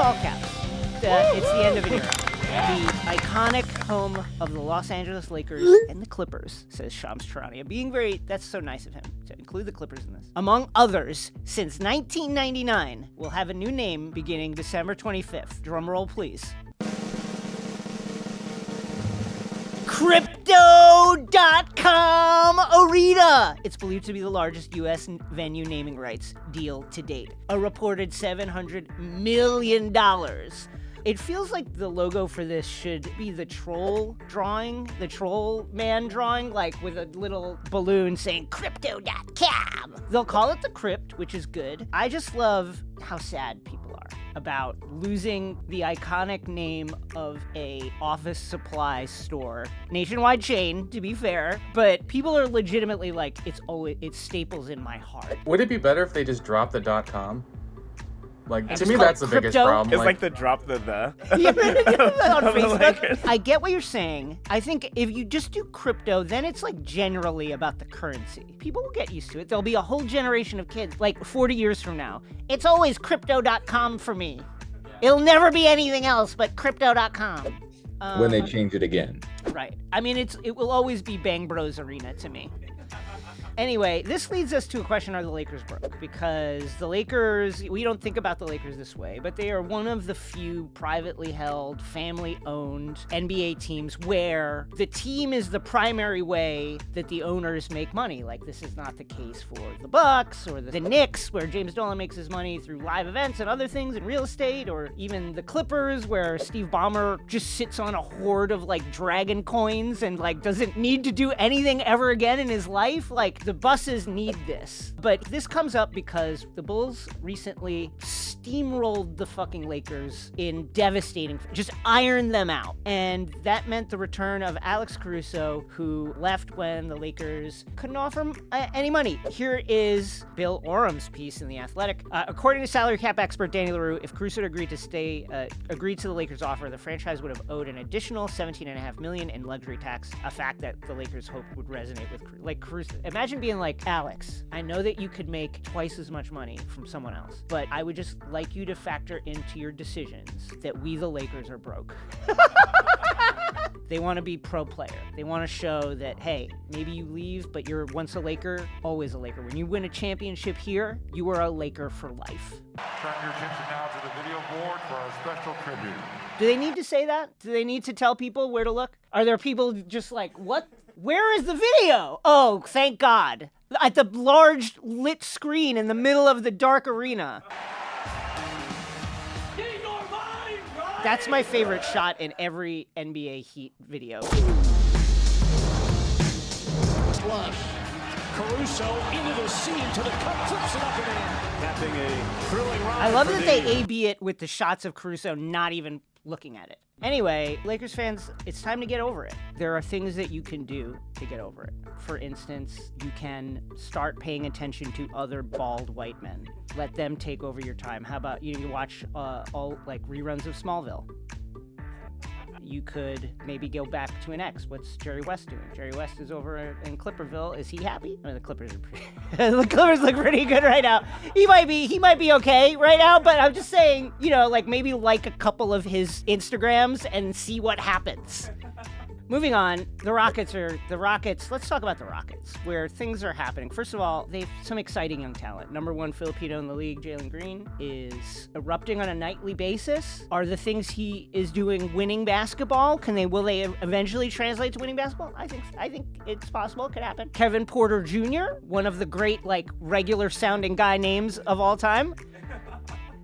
all caps. It's the end of an era. The iconic home of the Los Angeles Lakers and the Clippers, says Shams Charania. That's so nice of him to include the Clippers in this. Among others, since 1999, will have a new name beginning December 25th. Drum roll, please. Crypto.com Arena! It's believed to be the largest U.S. venue naming rights deal to date. A reported $700 million. It feels like the logo for this should be the troll drawing, the troll man drawing, like with a little balloon saying crypto.com. They'll call it the Crypt, which is good. I just love how sad people are about losing the iconic name of a office supply store. Nationwide chain, to be fair, but people are legitimately like, it's staples in my heart. Would it be better if they just dropped the .com? Like, And to just me, call that's it the biggest crypto? problem. It's like the drop the. Yeah, on Of the Facebook. Lakers. I get what you're saying. I think if you just do crypto, then it's like generally about the currency. People will get used to it. There'll be a whole generation of kids, like 40 years from now. It's always crypto.com for me. It'll never be anything else but crypto.com. When they change it again. Right. I mean, it will always be Bang Bros Arena to me. Anyway, this leads us to a question, are the Lakers broke? Because the Lakers, we don't think about the Lakers this way, but they are one of the few privately held, family-owned NBA teams where the team is the primary way that the owners make money. Like, this is not the case for the Bucks or the Knicks, where James Dolan makes his money through live events and other things in real estate, or even the Clippers, where Steve Ballmer just sits on a hoard of, like, dragon coins and, like, doesn't need to do anything ever again in his life. Like, the buses need this. But this comes up because the Bulls recently steamrolled the fucking Lakers in devastating, just ironed them out. And that meant the return of Alex Caruso, who left when the Lakers couldn't offer him any money. Here is Bill Orum's piece in The Athletic. According to salary cap expert Danny LaRue, if Caruso had agreed to the Lakers offer, the franchise would have owed an additional $17.5 million in luxury tax, a fact that the Lakers hoped would resonate with Caruso. Imagine being like, Alex, I know that you could make twice as much money from someone else, but I would just like you to factor into your decisions that we, the Lakers, are broke. They want to be pro player. They want to show that, hey, maybe you leave, but you're once a Laker, always a Laker. When you win a championship here, you are a Laker for life. Turn your attention now to the video board for our special tribute. Do they need to say that? Do they need to tell people where to look? Are there people just like, what? Where is the video? Oh, thank God. At the large lit screen in the middle of the dark arena. That's my favorite shot in every NBA Heat video. Flush. Caruso into the seam to the cup, flips it up and in. Capping a thrilling ride. I love that they A-B it with the shots of Caruso not even looking at it. Anyway, Lakers fans, it's time to get over it. There are things that you can do to get over it. For instance, you can start paying attention to other bald white men. Let them take over your time. How about you watch all like reruns of Smallville? You could maybe go back to an ex. What's Jerry West doing? Jerry West is over in Clipperville. Is he happy? I mean, the Clippers are pretty. The Clippers look pretty good right now. He might be okay right now, but I'm just saying, like maybe like a couple of his Instagrams and see what happens. Moving on, the Rockets. Let's talk about the Rockets, where things are happening. First of all, they have some exciting young talent. Number one Filipino in the league, Jalen Green, is erupting on a nightly basis. Are the things he is doing winning basketball? Will they eventually translate to winning basketball? I think it's possible. It could happen. Kevin Porter Jr., one of the great, regular sounding guy names of all time.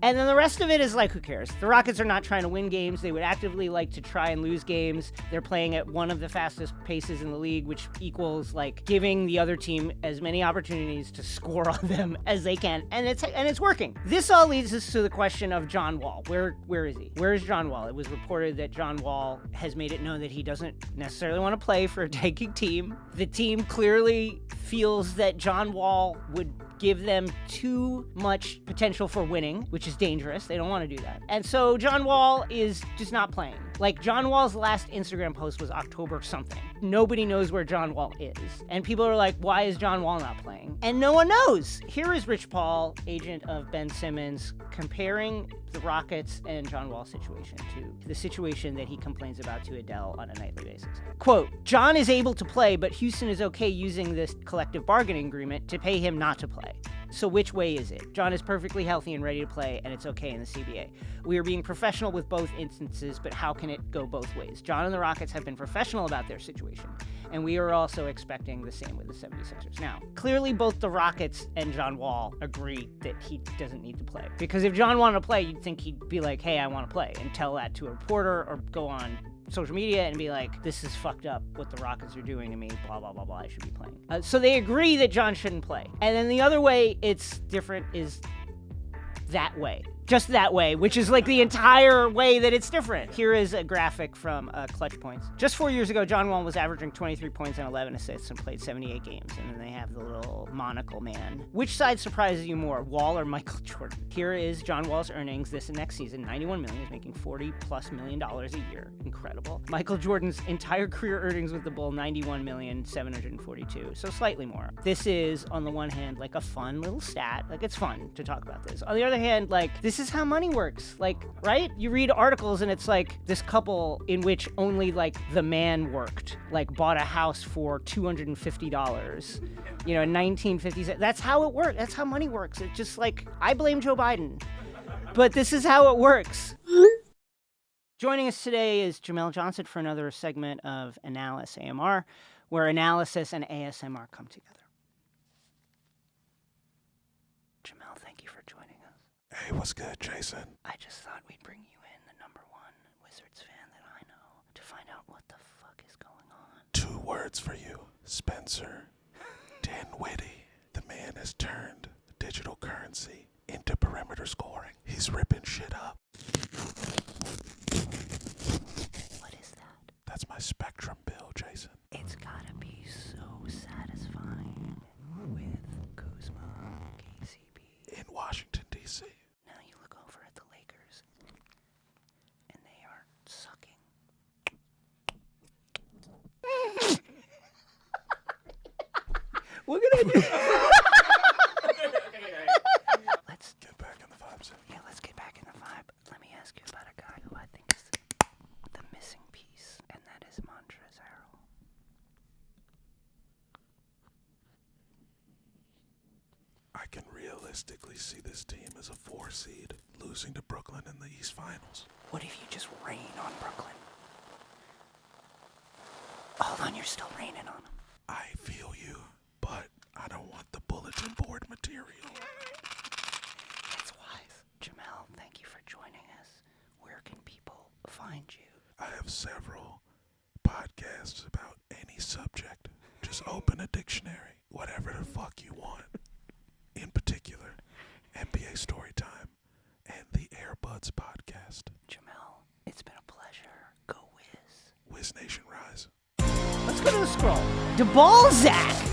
And then the rest of it is who cares? The Rockets are not trying to win games. They would actively like to try and lose games. They're playing at one of the fastest paces in the league, which equals giving the other team as many opportunities to score on them as they can. And it's working. This all leads us to the question of John Wall. Where is he? Where is John Wall? It was reported that John Wall has made it known that he doesn't necessarily want to play for a tanking team. The team clearly feels that John Wall would give them too much potential for winning, which is dangerous. They don't want to do that. And so John Wall is just not playing. Like, John Wall's last Instagram post was October something. Nobody knows where John Wall is. And people are like, why is John Wall not playing? And no one knows. Here is Rich Paul, agent of Ben Simmons, comparing the Rockets and John Wall's situation to the situation that he complains about to Adele on a nightly basis. Quote, John is able to play, but Houston is okay using this collective bargaining agreement to pay him not to play. So which way is it? John is perfectly healthy and ready to play, and it's okay in the CBA. We are being professional with both instances, but how can it go both ways? John and the Rockets have been professional about their situation, and we are also expecting the same with the 76ers. Now, clearly both the Rockets and John Wall agree that he doesn't need to play. Because if John wanted to play, you'd think he'd be like, hey, I want to play, and tell that to a reporter or go on social media and be like, this is fucked up what the Rockets are doing to me, blah, blah, blah, blah, I should be playing. So they agree that John shouldn't play. And then the other way it's different is that way. Just that way, which is like the entire way that it's different. Here is a graphic from Clutch Points. Just 4 years ago, John Wall was averaging 23 points and 11 assists and played 78 games. And then they have the little monocle man. Which side surprises you more, Wall or Michael Jordan? Here is John Wall's earnings this and next season. 91 million. He's making $40+ million a year. Incredible. Michael Jordan's entire career earnings with the Bull, 91,742. So slightly more. This is, on the one hand, like a fun little stat. Like, it's fun to talk about this. On the other hand, like, this is how money works. Like, right? You read articles and it's like this couple in which only like the man worked, like bought a house for $250, you know, in 1950s. That's how it works. That's how money works. It's just like, I blame Joe Biden, but this is how it works. Joining us today is Jamel Johnson for another segment of Analysis AMR, where analysis and ASMR come together. Jamel, thank you for joining us. Hey, what's good, Jason? I just thought we'd bring you in, the #1 Wizards fan that I know, to find out what the fuck is going on. 2 words for you, Spencer. Dinwiddie. The man has turned digital currency into perimeter scoring. He's ripping shit up. What is that? That's my Spectrum bill, Jason. It's gotta be so satisfying with Kuzma, KCP. In Washington, D.C. Now you look over at the Lakers, and they are sucking. We're gonna do. Let's get back in the vibe, sir. Yeah, let's get back in the vibe. Let me ask you about a guy who I think is the missing piece, and that is Montrezl Harrell. I can realistically see this team as a 4 seed, losing to Brooklyn in the East Finals. What if you just rain on Brooklyn? Hold on, you're still raining on them. I feel you, but I don't want the bulletin board material. That's wise. Jamel, thank you for joining us. Where can people find you? I have several podcasts about any subject. Just open a dictionary, whatever the fuck you want. In particular, NBA Storytime and the Airbuds podcast. Jamel, it's been a pleasure. Go Wiz. Wiz Nation Rise. Let's go to the scroll. DeBallZach.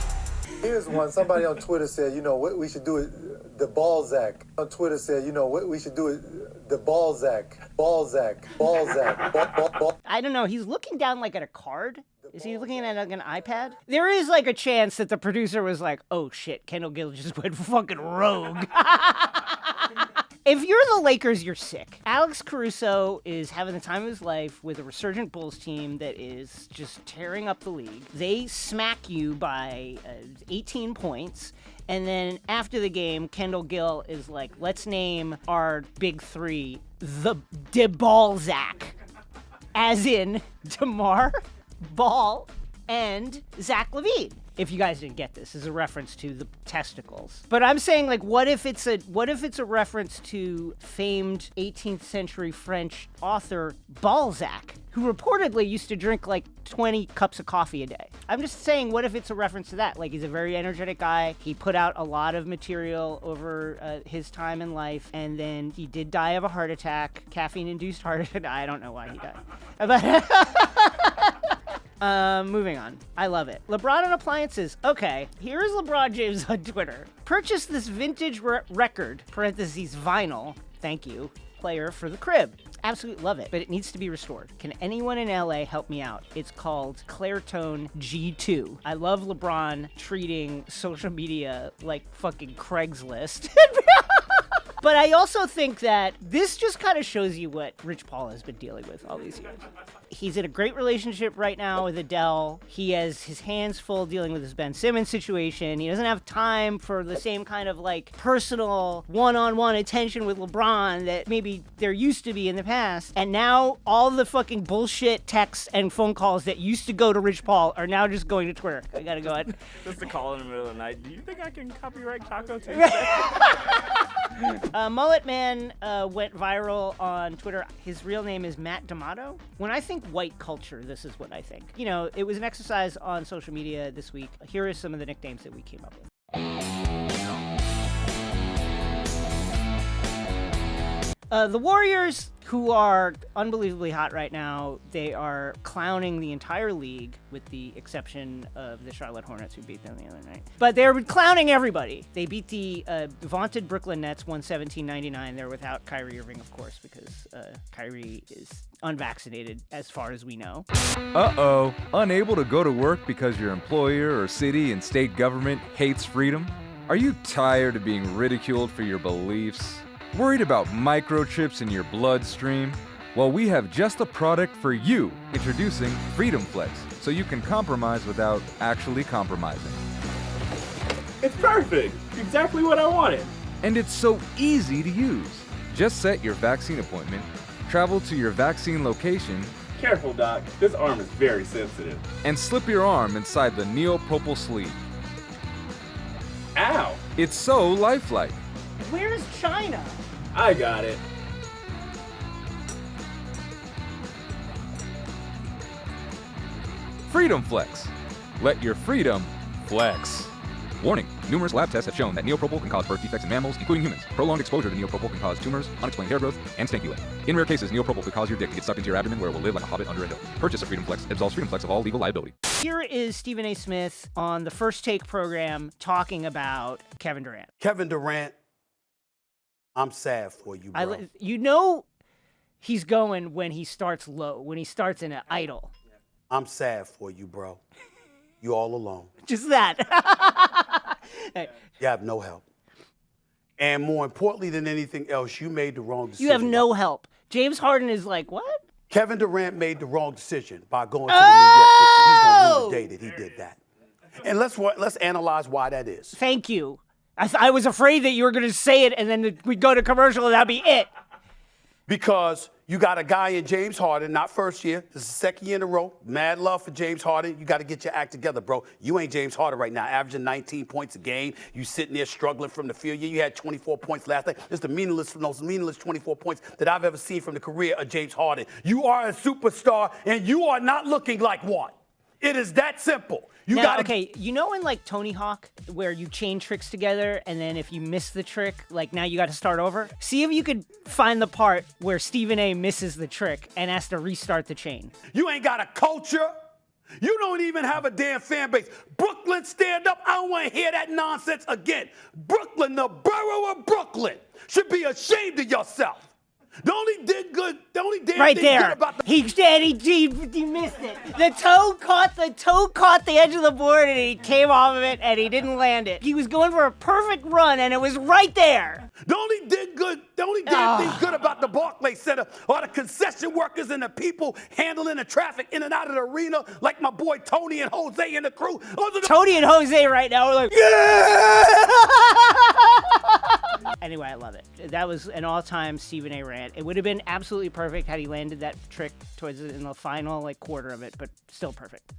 Here's one. Somebody on Twitter said, you know, what we should do it, DeBallZach. On Twitter said, you know, what we should do it, DeBallZach. Balzac. I don't know. He's looking down like at a card. Is he looking at like an iPad? There is like a chance that the producer was like, oh shit, Kendall Gill just went fucking rogue. If you're the Lakers, you're sick. Alex Caruso is having the time of his life with a resurgent Bulls team that is just tearing up the league. They smack you by 18 points. And then after the game, Kendall Gill is like, let's name our big 3 the DeBallZach. As in DeMar, Ball, and Zach LaVine. If you guys didn't get this, is a reference to the testicles. But I'm saying, like, what if it's a reference to famed 18th century French author Balzac, who reportedly used to drink like 20 cups of coffee a day? I'm just saying, what if it's a reference to that? Like, he's a very energetic guy. He put out a lot of material over his time in life, and then he did die of a heart attack, caffeine-induced heart attack. I don't know why he died. Moving on. I love it. LeBron and appliances. Okay, here's LeBron James on Twitter. Purchase this vintage record, parentheses vinyl, thank you, player for the crib. absolutely love it, but it needs to be restored. Can anyone in LA help me out? It's called Clairtone G2. I love LeBron treating social media like fucking Craigslist. But I also think that this just kind of shows you what Rich Paul has been dealing with all these years. He's in a great relationship right now with Adele. He has his hands full dealing with his Ben Simmons situation. He doesn't have time for the same kind of like personal one-on-one attention with LeBron that maybe there used to be in the past. And now all the fucking bullshit texts and phone calls that used to go to Rich Paul are now just going to Twitter. I gotta go ahead. Just a call in the middle of the night. Do you think I can copyright Taco Tuesday? Mullet Man went viral on Twitter. His real name is Matt D'Amato. When I think white culture, this is what I think. You know, it was an exercise on social media this week. Here are some of the nicknames that we came up with. The Warriors, who are unbelievably hot right now, they are clowning the entire league with the exception of the Charlotte Hornets, who beat them the other night. But they're clowning everybody. They beat the vaunted Brooklyn Nets 117-99. They're without Kyrie Irving, of course, because Kyrie is unvaccinated as far as we know. Uh-oh. Unable to go to work because your employer or city and state government hates freedom? Are you tired of being ridiculed for your beliefs? Worried about microchips in your bloodstream? Well, we have just the product for you. Introducing Freedom Flex, so you can compromise without actually compromising. It's perfect. Exactly what I wanted. And it's so easy to use. Just set your vaccine appointment, travel to your vaccine location, Careful, Doc. This arm is very sensitive. and slip your arm inside the neopropyl sleeve. Ow! It's so lifelike. Where's China? I got it. Freedom Flex. Let your freedom flex. Warning, numerous lab tests have shown that neopropyl can cause birth defects in mammals, including humans. Prolonged exposure to neopropyl can cause tumors, unexplained hair growth, and stanky leg. In rare cases, neopropyl could cause your dick to get stuck into your abdomen where it will live like a hobbit under a hill. Purchase of Freedom Flex absolves Freedom Flex of all legal liability. Here is Stephen A. Smith on the First Take program talking about Kevin Durant. Kevin Durant, I'm sad for you, bro. You know he's going when he starts low, when he starts in an idle. I'm sad for you, bro. You all alone. Just that. You have no help. And more importantly than anything else, you made the wrong decision. You have no help. James Harden is like, what? Kevin Durant made the wrong decision by going to the New York Knicks. He's going to rue the day that he did that. And let's analyze why that is. Thank you. I was afraid that you were going to say it and then we'd go to commercial and that'd be it. Because you got a guy in James Harden, not first year. This is the second year in a row. Mad love for James Harden. You got to get your act together, bro. You ain't James Harden right now, averaging 19 points a game. You sitting there struggling from the field. You had 24 points last night. It's the most meaningless 24 points that I've ever seen from the career of James Harden. You are a superstar, and you are not looking like one. It is that simple. Okay, you know in like Tony Hawk where you chain tricks together and then if you miss the trick, like now you got to start over? See if you could find the part where Stephen A misses the trick and has to restart the chain. You ain't got a culture. You don't even have a damn fan base. Brooklyn, stand up. I don't want to hear that nonsense again. Brooklyn, the borough of Brooklyn, should be ashamed of yourself. The only damn right thing there. good about the He missed it. The toe caught the edge of the board and he came off of it and he didn't land it. He was going for a perfect run and it was right there. The only damn thing good about the Barclays Center are the concession workers and the people handling the traffic in and out of the arena, like my boy Tony and Jose and the crew. Tony and Jose right now are like, yeah! Anyway, I love it. That was an all-time Stephen A. rant. It would have been absolutely perfect had he landed that trick in the final quarter of it, but still perfect.